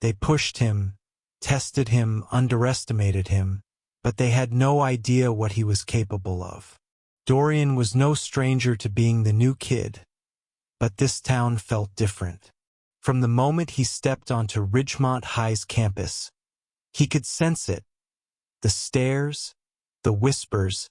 They pushed him, tested him, underestimated him, but they had no idea what he was capable of. Dorian was no stranger to being the new kid, but this town felt different. From the moment he stepped onto Ridgemont High's campus, he could sense it. The stares, the whispers,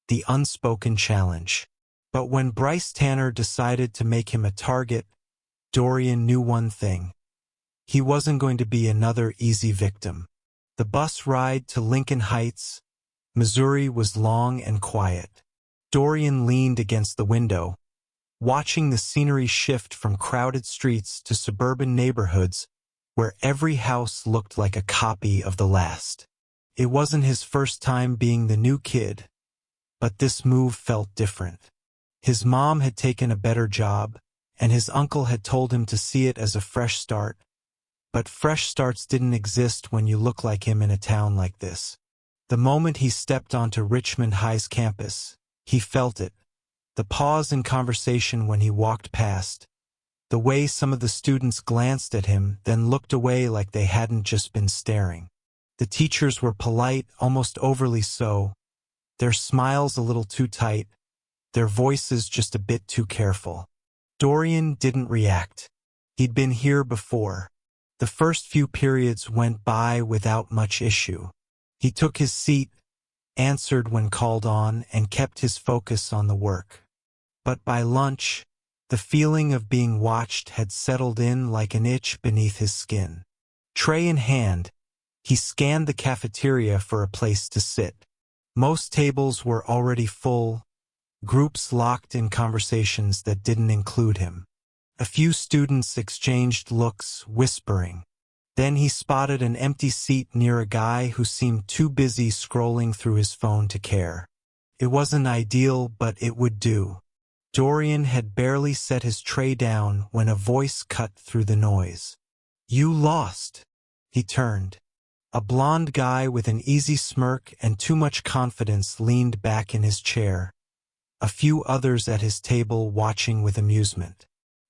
the unspoken challenge. But when Bryce Tanner decided to make him a target, Dorian knew one thing. He wasn't going to be another easy victim. The bus ride to Lincoln Heights, Missouri was long and quiet. Dorian leaned against the window, watching the scenery shift from crowded streets to suburban neighborhoods where every house looked like a copy of the last. It wasn't his first time being the new kid, but this move felt different. His mom had taken a better job, and his uncle had told him to see it as a fresh start. But fresh starts didn't exist when you look like him in a town like this. The moment he stepped onto Ridgemont High's campus, he felt it. The pause in conversation when he walked past. The way some of the students glanced at him, then looked away like they hadn't just been staring. The teachers were polite, almost overly so. Their smiles a little too tight. Their voices just a bit too careful. Dorian didn't react. He'd been here before. The first few periods went by without much issue. He took his seat, answered when called on, and kept his focus on the work. But by lunch, the feeling of being watched had settled in like an itch beneath his skin. Tray in hand, he scanned the cafeteria for a place to sit. Most tables were already full, groups locked in conversations that didn't include him. A few students exchanged looks, whispering. Then he spotted an empty seat near a guy who seemed too busy scrolling through his phone to care. It wasn't ideal, but it would do. Dorian had barely set his tray down when a voice cut through the noise. "You lost." He turned. A blond guy with an easy smirk and too much confidence leaned back in his chair. A few others at his table watching with amusement.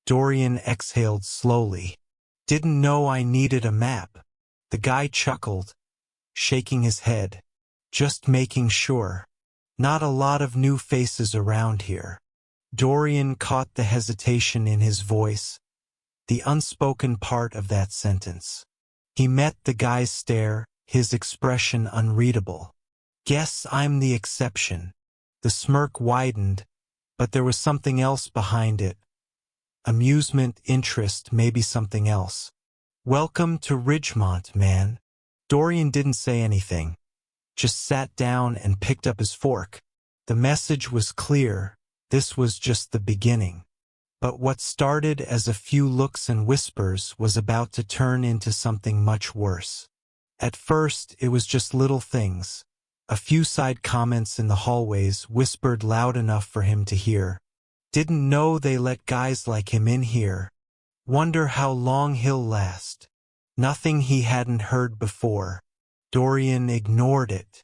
Dorian exhaled slowly. "Didn't know I needed a map." The guy chuckled, shaking his head. "Just making sure. Not a lot of new faces around here." Dorian caught the hesitation in his voice, the unspoken part of that sentence. He met the guy's stare, his expression unreadable. "Guess I'm the exception." The smirk widened, but there was something else behind it. Amusement, interest, maybe something else. "Welcome to Ridgemont, man." Dorian didn't say anything, just sat down and picked up his fork. The message was clear. This was just the beginning. But what started as a few looks and whispers was about to turn into something much worse. At first, it was just little things. A few side comments in the hallways whispered loud enough for him to hear. "Didn't know they let guys like him in here. Wonder how long he'll last." Nothing he hadn't heard before. Dorian ignored it.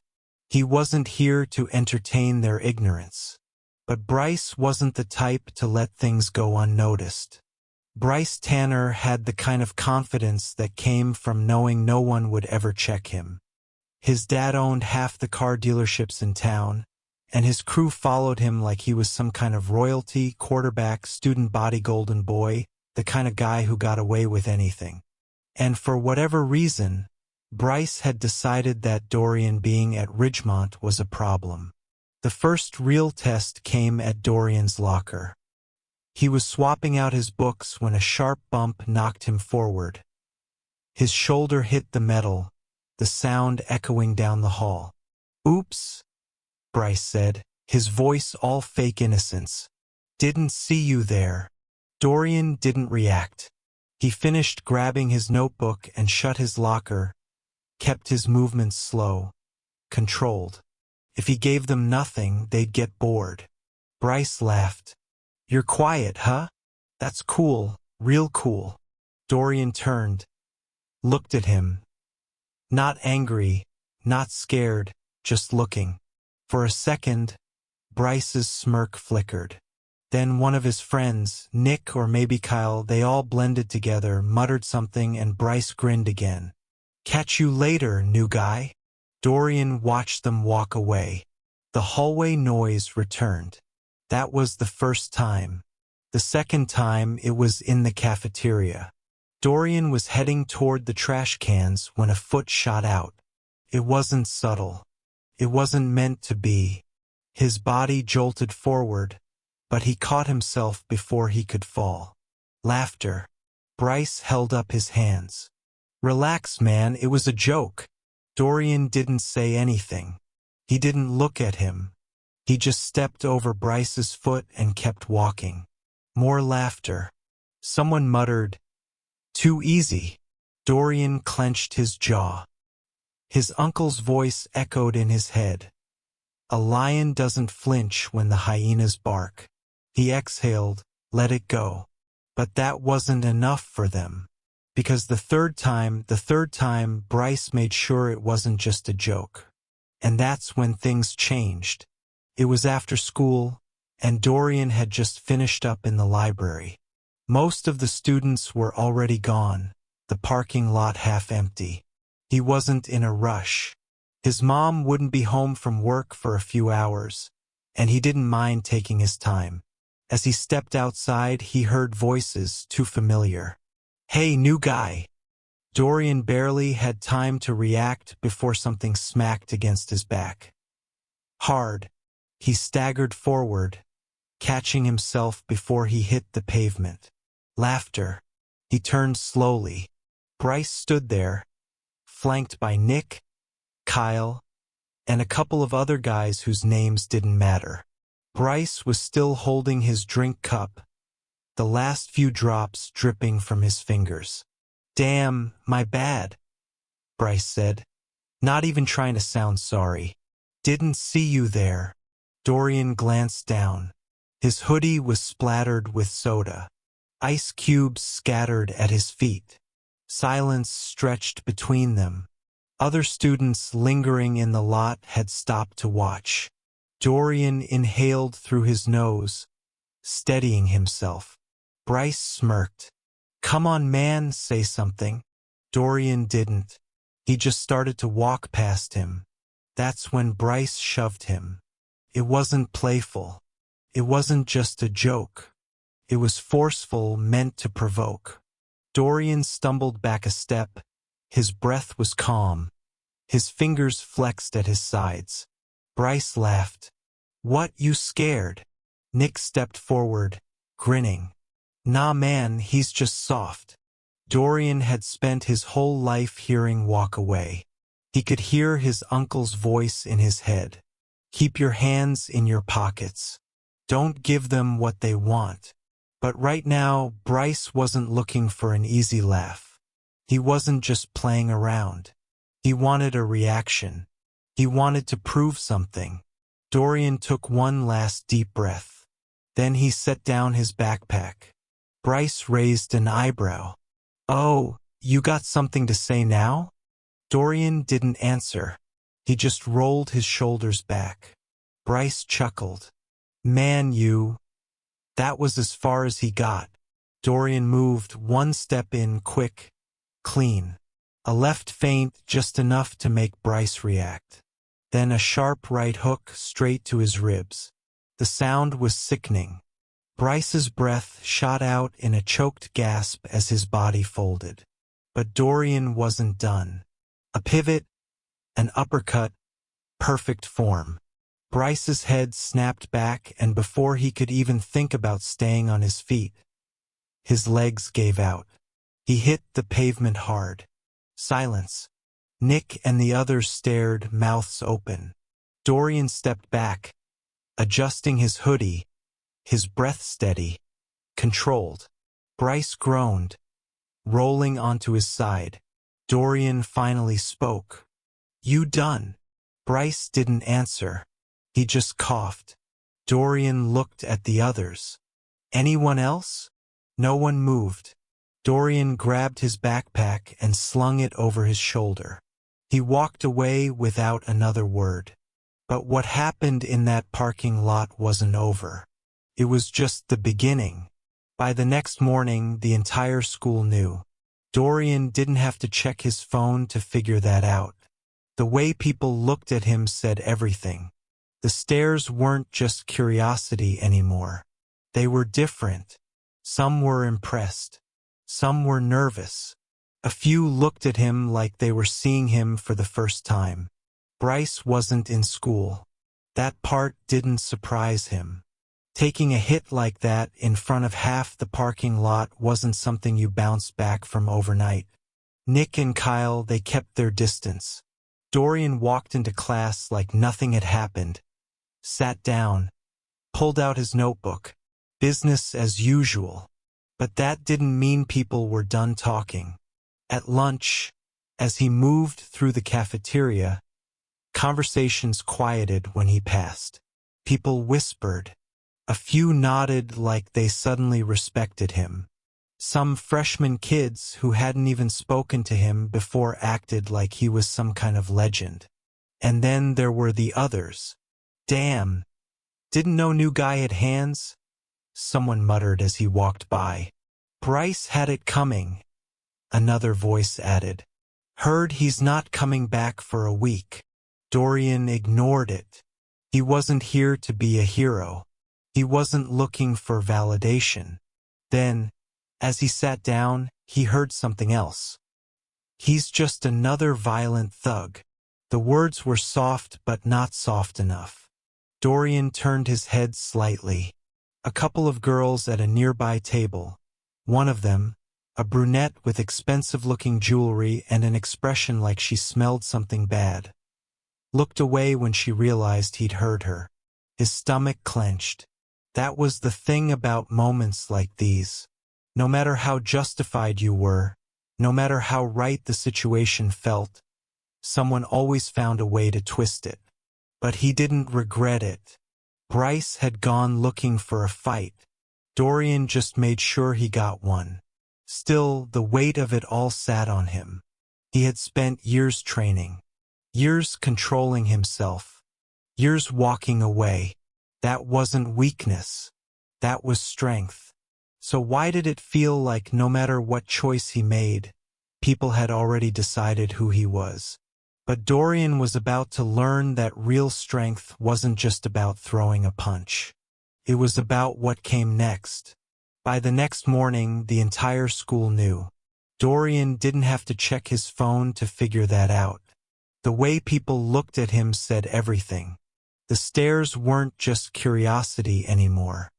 He wasn't here to entertain their ignorance. But Bryce wasn't the type to let things go unnoticed. Bryce Tanner had the kind of confidence that came from knowing no one would ever check him. His dad owned half the car dealerships in town, and his crew followed him like he was some kind of royalty, quarterback, student body golden boy, the kind of guy who got away with anything. And for whatever reason, Bryce had decided that Dorian being at Ridgemont was a problem. The first real test came at Dorian's locker. He was swapping out his books when a sharp bump knocked him forward. His shoulder hit the metal, the sound echoing down the hall. "Oops," Bryce said, his voice all fake innocence. "Didn't see you there." Dorian didn't react. He finished grabbing his notebook and shut his locker, kept his movements slow, controlled. If he gave them nothing, they'd get bored. Bryce laughed. "You're quiet, huh? That's cool, real cool." Dorian turned, looked at him. Not angry, not scared, just looking. For a second, Bryce's smirk flickered. Then one of his friends, Nick or maybe Kyle, they all blended together, muttered something, and Bryce grinned again. "Catch you later, new guy." Dorian watched them walk away. The hallway noise returned. That was the first time. The second time, it was in the cafeteria. Dorian was heading toward the trash cans when a foot shot out. It wasn't subtle. It wasn't meant to be. His body jolted forward, but he caught himself before he could fall. Laughter. Bryce held up his hands. "Relax, man, it was a joke." Dorian didn't say anything. He didn't look at him. He just stepped over Bryce's foot and kept walking. More laughter. Someone muttered, "Too easy." Dorian clenched his jaw. His uncle's voice echoed in his head. "A lion doesn't flinch when the hyenas bark." He exhaled, let it go. But that wasn't enough for them. Because the third time, Bryce made sure it wasn't just a joke. And that's when things changed. It was after school, and Dorian had just finished up in the library. Most of the students were already gone, the parking lot half empty. He wasn't in a rush. His mom wouldn't be home from work for a few hours, and he didn't mind taking his time. As he stepped outside, he heard voices too familiar. "Hey, new guy." Dorian barely had time to react before something smacked against his back. Hard. He staggered forward, catching himself before he hit the pavement. Laughter. He turned slowly. Bryce stood there, flanked by Nick, Kyle, and a couple of other guys whose names didn't matter. Bryce was still holding his drink cup, the last few drops dripping from his fingers. "Damn, my bad," Bryce said, not even trying to sound sorry. "Didn't see you there." Dorian glanced down. His hoodie was splattered with soda. Ice cubes scattered at his feet. Silence stretched between them. Other students lingering in the lot had stopped to watch. Dorian inhaled through his nose, steadying himself. Bryce smirked. "Come on, man, say something." Dorian didn't. He just started to walk past him. That's when Bryce shoved him. It wasn't playful. It wasn't just a joke. It was forceful, meant to provoke. Dorian stumbled back a step. His breath was calm. His fingers flexed at his sides. Bryce laughed. "What, you scared?" Nick stepped forward, grinning. "Nah, man, he's just soft." Dorian had spent his whole life hearing "walk away." He could hear his uncle's voice in his head. "Keep your hands in your pockets. Don't give them what they want." But right now, Bryce wasn't looking for an easy laugh. He wasn't just playing around. He wanted a reaction. He wanted to prove something. Dorian took one last deep breath. Then he set down his backpack. Bryce raised an eyebrow. "Oh, you got something to say now?" Dorian didn't answer. He just rolled his shoulders back. Bryce chuckled. "Man, you..." That was as far as he got. Dorian moved one step in, quick, clean. A left feint, just enough to make Bryce react. Then a sharp right hook straight to his ribs. The sound was sickening. Bryce's breath shot out in a choked gasp as his body folded. But Dorian wasn't done. A pivot, an uppercut, perfect form. Bryce's head snapped back, and before he could even think about staying on his feet, his legs gave out. He hit the pavement hard. Silence. Nick and the others stared, mouths open. Dorian stepped back, adjusting his hoodie, his breath steady, controlled. Bryce groaned, rolling onto his side. Dorian finally spoke. "You done?" Bryce didn't answer. He just coughed. Dorian looked at the others. "Anyone else?" No one moved. Dorian grabbed his backpack and slung it over his shoulder. He walked away without another word. But what happened in that parking lot wasn't over. It was just the beginning. By the next morning, the entire school knew. Dorian didn't have to check his phone to figure that out. The way people looked at him said everything. The stares weren't just curiosity anymore. They were different. Some were impressed. Some were nervous. A few looked at him like they were seeing him for the first time. Bryce wasn't in school. That part didn't surprise him. Taking a hit like that in front of half the parking lot wasn't something you bounced back from overnight. Nick and Kyle, they kept their distance. Dorian walked into class like nothing had happened, sat down, pulled out his notebook. Business as usual. But that didn't mean people were done talking. At lunch, as he moved through the cafeteria, conversations quieted when he passed. People whispered. A few nodded like they suddenly respected him. Some freshman kids who hadn't even spoken to him before acted like he was some kind of legend. And then there were the others. Damn. Didn't know new guy had hands? Someone muttered as he walked by. Bryce had it coming. Another voice added. Heard he's not coming back for a week. Dorian ignored it. He wasn't here to be a hero. He wasn't looking for validation. Then, as he sat down, he heard something else. He's just another violent thug. The words were soft but not soft enough. Dorian turned his head slightly. A couple of girls at a nearby table. One of them, a brunette with expensive-looking jewelry and an expression like she smelled something bad, looked away when she realized he'd heard her. His stomach clenched. That was the thing about moments like these. No matter how justified you were, no matter how right the situation felt, someone always found a way to twist it. But he didn't regret it. Bryce had gone looking for a fight. Dorian just made sure he got one. Still, the weight of it all sat on him. He had spent years training, years controlling himself, years walking away. That wasn't weakness. That was strength. So why did it feel like no matter what choice he made, people had already decided who he was? But Dorian was about to learn that real strength wasn't just about throwing a punch. It was about what came next. By the next morning, the entire school knew. Dorian didn't have to check his phone to figure that out. The way people looked at him said everything. The stares weren't just curiosity anymore.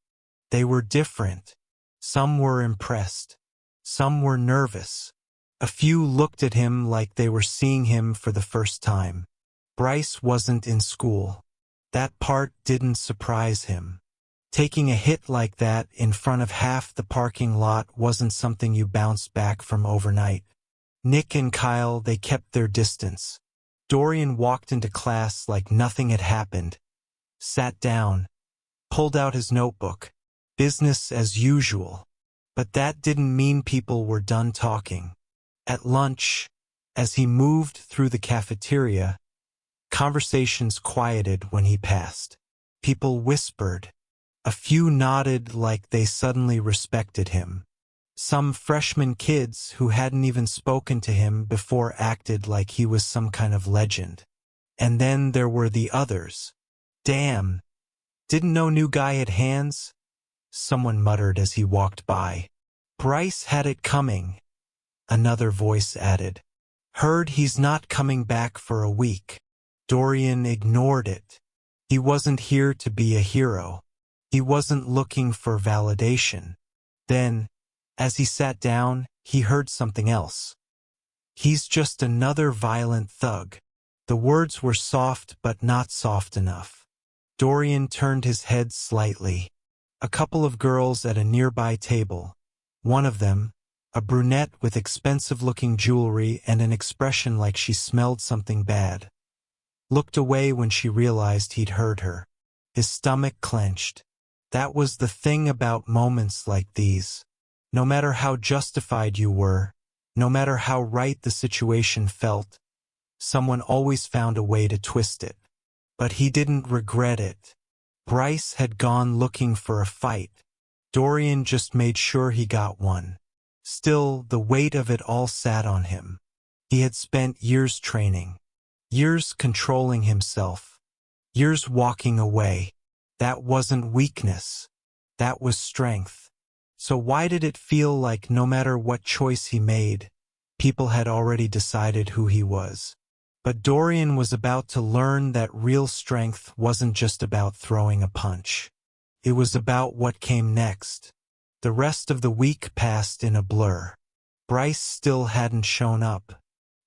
They were different. Some were impressed. Some were nervous. A few looked at him like they were seeing him for the first time. Bryce wasn't in school. That part didn't surprise him. Taking a hit like that in front of half the parking lot wasn't something you bounced back from overnight. Nick and Kyle, they kept their distance. Dorian walked into class like nothing had happened, sat down, pulled out his notebook. Business as usual. But that didn't mean people were done talking. At lunch, as he moved through the cafeteria, conversations quieted when he passed. People whispered. A few nodded like they suddenly respected him. Some freshman kids who hadn't even spoken to him before acted like he was some kind of legend. And then there were the others. Damn. Didn't know new guy had hands? Someone muttered as he walked by. Bryce had it coming. Another voice added. Heard he's not coming back for a week. Dorian ignored it. He wasn't here to be a hero. He wasn't looking for validation. Then, as he sat down, he heard something else. He's just another violent thug. The words were soft but not soft enough. Dorian turned his head slightly. A couple of girls at a nearby table. One of them, a brunette with expensive-looking jewelry and an expression like she smelled something bad, looked away when she realized he'd heard her. His stomach clenched. That was the thing about moments like these. No matter how justified you were, no matter how right the situation felt, someone always found a way to twist it. But he didn't regret it. Bryce had gone looking for a fight. Dorian just made sure he got one. Still, the weight of it all sat on him. He had spent years training, years controlling himself, years walking away. That wasn't weakness. That was strength. So why did it feel like no matter what choice he made, people had already decided who he was? But Dorian was about to learn that real strength wasn't just about throwing a punch. It was about what came next. The rest of the week passed in a blur. Bryce still hadn't shown up.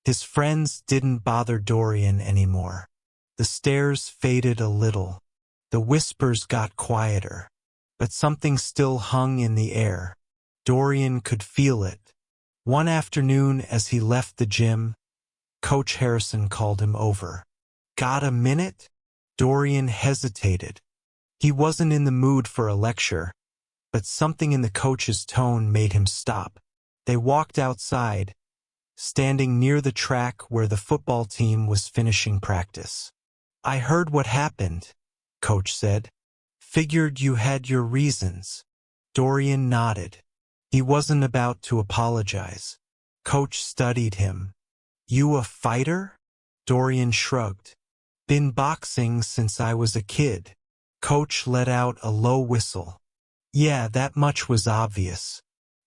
His friends didn't bother Dorian anymore. The stares faded a little. The whispers got quieter. But something still hung in the air. Dorian could feel it. One afternoon as he left the gym, Coach Harrison called him over. "Got a minute?" Dorian hesitated. He wasn't in the mood for a lecture, but something in the coach's tone made him stop. They walked outside, standing near the track where the football team was finishing practice. "I heard what happened," Coach said. "Figured you had your reasons." Dorian nodded. He wasn't about to apologize. Coach studied him. "You a fighter?" Dorian shrugged. "Been boxing since I was a kid." Coach let out a low whistle. "Yeah, that much was obvious.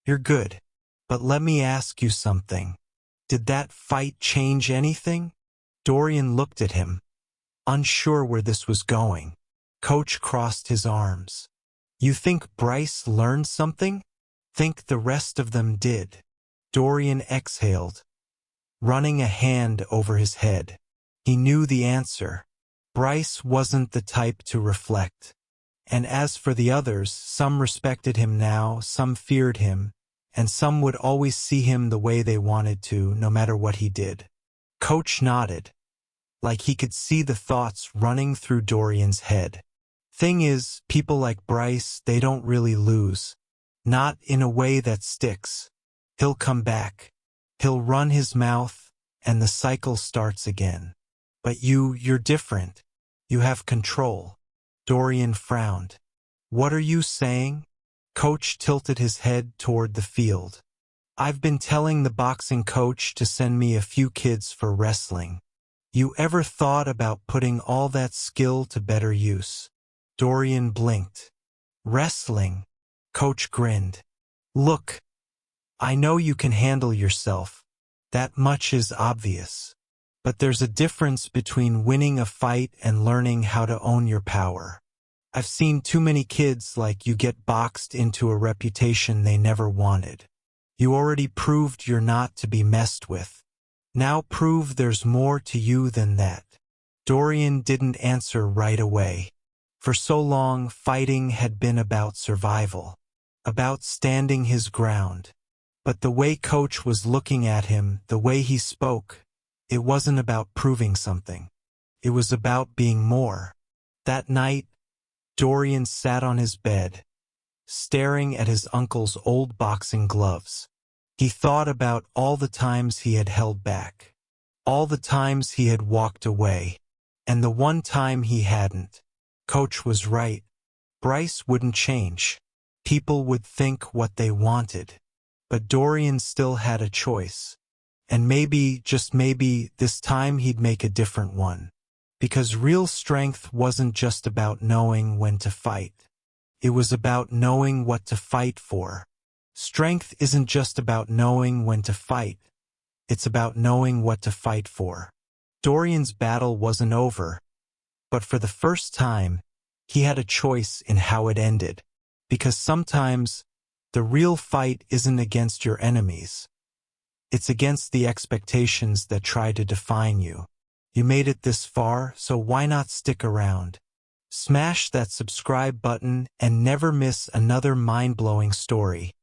You're good. But let me ask you something. Did that fight change anything?" Dorian looked at him, unsure where this was going. Coach crossed his arms. "You think Bryce learned something?" "Think the rest of them did." Dorian exhaled, running a hand over his head. He knew the answer. Bryce wasn't the type to reflect. And as for the others, some respected him now, some feared him, and some would always see him the way they wanted to, no matter what he did. Coach nodded, like he could see the thoughts running through Dorian's head. "Thing is, people like Bryce, they don't really lose. Not in a way that sticks. He'll come back. He'll run his mouth, and the cycle starts again. But you're different. You have control." Dorian frowned. "What are you saying?" Coach tilted his head toward the field. "I've been telling the boxing coach to send me a few kids for wrestling. You ever thought about putting all that skill to better use?" Dorian blinked. "Wrestling?" Coach grinned. "Look, I know you can handle yourself. That much is obvious. But there's a difference between winning a fight and learning how to own your power. I've seen too many kids like you get boxed into a reputation they never wanted. You already proved you're not to be messed with. Now prove there's more to you than that." Dorian didn't answer right away. For so long, fighting had been about survival, about standing his ground. But the way Coach was looking at him, the way he spoke, it wasn't about proving something. It was about being more. That night, Dorian sat on his bed, staring at his uncle's old boxing gloves. He thought about all the times he had held back, all the times he had walked away, and the one time he hadn't. Coach was right. Bryce wouldn't change. People would think what they wanted. But Dorian still had a choice. And maybe, just maybe, this time he'd make a different one. Because real strength wasn't just about knowing when to fight. It was about knowing what to fight for. Strength isn't just about knowing when to fight. It's about knowing what to fight for. Dorian's battle wasn't over. But for the first time, he had a choice in how it ended. Because sometimes, the real fight isn't against your enemies. It's against the expectations that try to define you. You made it this far, so why not stick around? Smash that subscribe button and never miss another mind-blowing story.